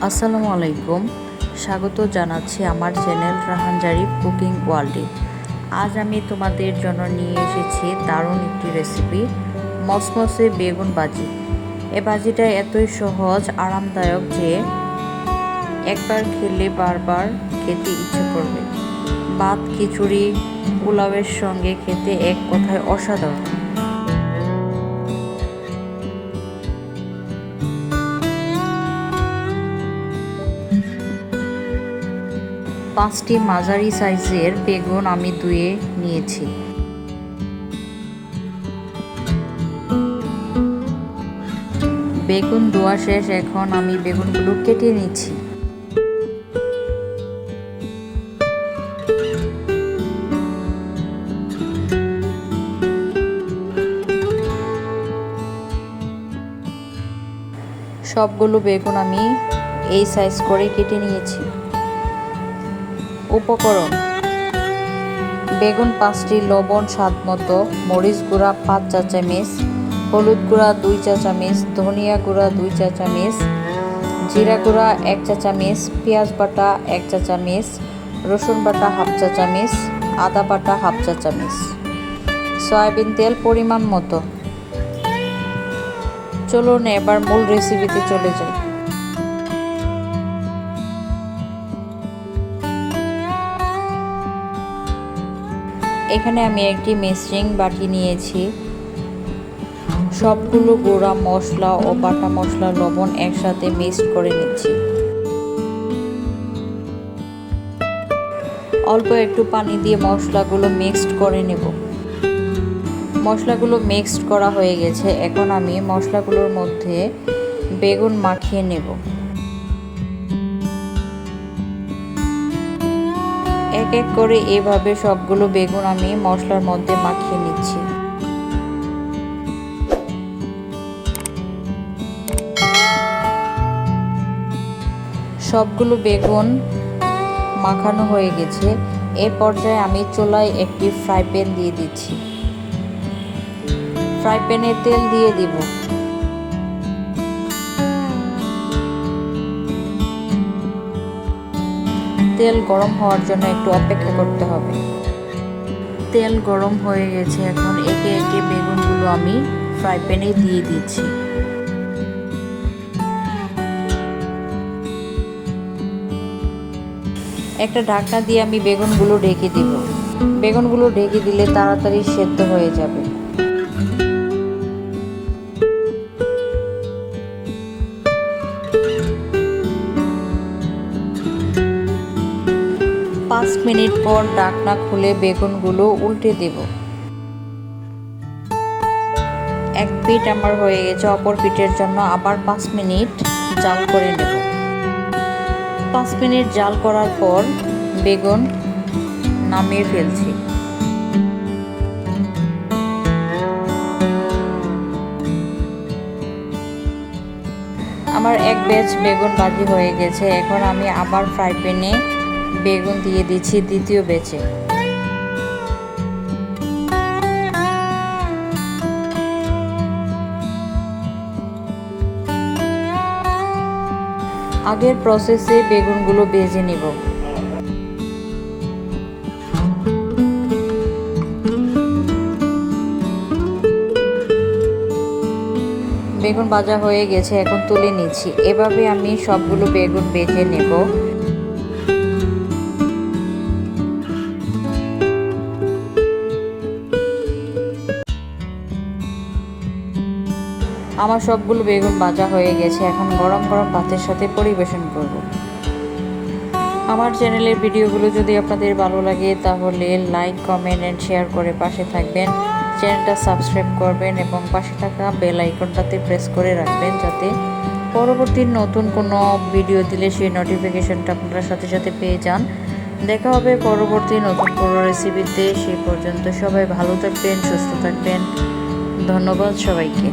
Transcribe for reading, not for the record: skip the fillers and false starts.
আসসালামু আলাইকুম, স্বাগত জানাচ্ছি আমার চ্যানেল রাহান জারিফ কুকিং ওয়ার্ল্ডে। আজ আমি তোমাদের জন্য নিয়ে এসেছি দারুণ একটি রেসিপি, মসমসে বেগুন ভাজি। এই ভাজিটা এতই সহজ, আরামদায়ক যে একবার খেলে বারবার খেতে ইচ্ছে করবে। ভাত, খিচুড়ি, পোলাওয়ের সঙ্গে খেতে এক কথায় অসাধারণ। পাঁচটি মাঝারি সাইজের বেগুন আমি ধুয়ে নিয়েছি। বেগুন ধোয়া শেষ, এখন আমি বেগুনগুলো কেটে নিচ্ছি। সবগুলো বেগুন আমি এই সাইজ করে কেটে নিয়েছি। উপকরণ: বেগুন 5টি, লবণ স্বাদ মতো, মরিচ গুঁড়া 5 চা চামচ, হলুদ গুঁড়া 2 চা চামচ, ধনিয়া গুঁড়া 2 চা চামচ, জিরা গুঁড়া 1 চা চামচ, পেঁয়াজ বাটা 1 চা চামচ, রসুন বাটা 1/2 চা চামচ, আদা বাটা 1/2 চা চামচ, সয়াবিন তেল পরিমাণ মতো। চলুন এবার মূল রেসিপিতে চলে যাই। এখানে আমি একটি মিক্সিং বাটি নিয়েছি। সবগুলো গুঁড়া মশলা ও বাটা মশলা, লবণ একসাথে মিক্স করে নিচ্ছি। অল্প একটু পানি দিয়ে মশলাগুলো মিক্সড করে নেব। মশলাগুলো মিক্সড করা হয়ে গেছে, এখন আমি মশলাগুলোর মধ্যে বেগুন মাখিয়ে নেব। এক এক করে এভাবে সবগুলো বেগুন আমি মশলার মধ্যে মাখিয়ে নিচ্ছি। সবগুলো বেগুন মাখানো হয়ে গেছে। এ পর্যায়ে আমি চুলায় একটি ফ্রাই প্যান দিয়ে দিচ্ছি। ফ্রাই প্যানে তেল দিয়ে দিব। তেল গরম হওয়ার জন্য একটু অপেক্ষা করতে হবে। তেল গরম হয়ে গেছে, এখন একে একে বেগুনগুলো আমি ফ্রাই প্যানে দিয়ে দিচ্ছি। একটা ঢাকনা দিয়ে আমি বেগুনগুলো ঢেকে দিব। বেগুনগুলো ঢেকে দিলে তাড়াতাড়ি সেদ্ধ হয়ে যাবে। পাঁচ মিনিট পর ঢাকনা খুলে বেগুনগুলো উল্টে দেব। এক পিঠ আমার হয়ে গেছে, অপর পিঠের জন্য আবার 5 মিনিট জাল করে নেব। 5 মিনিট জাল করার পর বেগুন নামিয়ে ফেলছি। আমার এক ব্যাচ বেগুন ভাজি হয়ে গেছে, এখন আমি আবার ফ্রাই প্যানে বেগুন দিয়ে দিচ্ছি দ্বিতীয় ব্যাচে। আগের প্রসেসে বেগুনগুলো ভেজে নিব। বেগুন ভাজা হয়ে গেছে, এখন তুলে নিচ্ছি। এভাবে আমি সবগুলো বেগুন ভেজে নেব। আমার সবগুলো বেগুন ভাজা হয়ে গেছে, এখন গরম গরম ভাতের সাথে পরিবেশন করব। আমার চ্যানেলের ভিডিওগুলো যদি আপনাদের ভালো লাগে তাহলে লাইক, কমেন্ট এন্ড শেয়ার করে পাশে থাকবেন। চ্যানেলটা সাবস্ক্রাইব করবেন এবং পাশে থাকা বেল আইকনটাতে প্রেস করে রাখবেন, যাতে পরবর্তী নতুন কোনো ভিডিও দিলে সেই নোটিফিকেশনটা আপনারা সাথে সাথে পেয়ে যান। দেখা হবে পরবর্তী নতুন কোনো রেসিপিতে। সেই পর্যন্ত সবাই ভালো থাকবেন, সুস্থ থাকবেন। ধন্যবাদ সবাইকে।